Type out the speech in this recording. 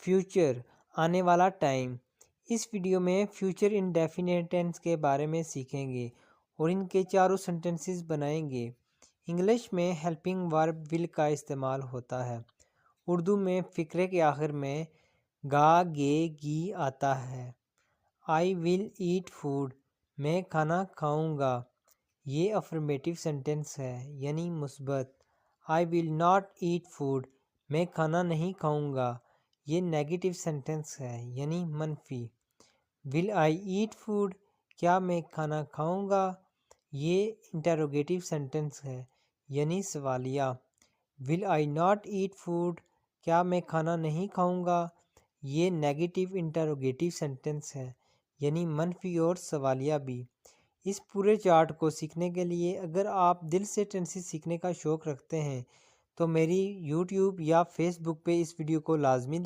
Future آنے والا time. اس video میں فیوچر انڈیفینٹ ٹینس کے بارے میں سیکھیں گے اور ان کے چاروں سینٹنسز بنائیں گے۔ انگلش میں ہیلپنگ ورب ول کا استعمال ہوتا ہے۔ اردو میں فقرے کے آخر میں گا گے گی آتا ہے۔ آئی ول ایٹ فوڈ، میں کھانا کھاؤں گا، یہ افرمیٹیو سینٹنس ہے یعنی مثبت۔ آئی ول ناٹ ایٹ فوڈ، میں کھانا نہیں کھاؤں گا، یہ نیگیٹو سینٹنس ہے یعنی منفی۔ ول آئی ایٹ فوڈ، کیا میں کھانا کھاؤں گا، یہ انٹروگیٹو سینٹنس ہے یعنی سوالیہ۔ ول آئی ناٹ ایٹ فوڈ، کیا میں کھانا نہیں کھاؤں گا، یہ نیگیٹو انٹروگیٹو سینٹنس ہے یعنی منفی اور سوالیہ بھی۔ اس پورے چارٹ کو سیکھنے کے لیے اگر آپ دل سے ٹینسز سیکھنے کا شوق رکھتے ہیں تو میری یوٹیوب یا فیس بک پہ اس ویڈیو کو لازمی دیکھیں۔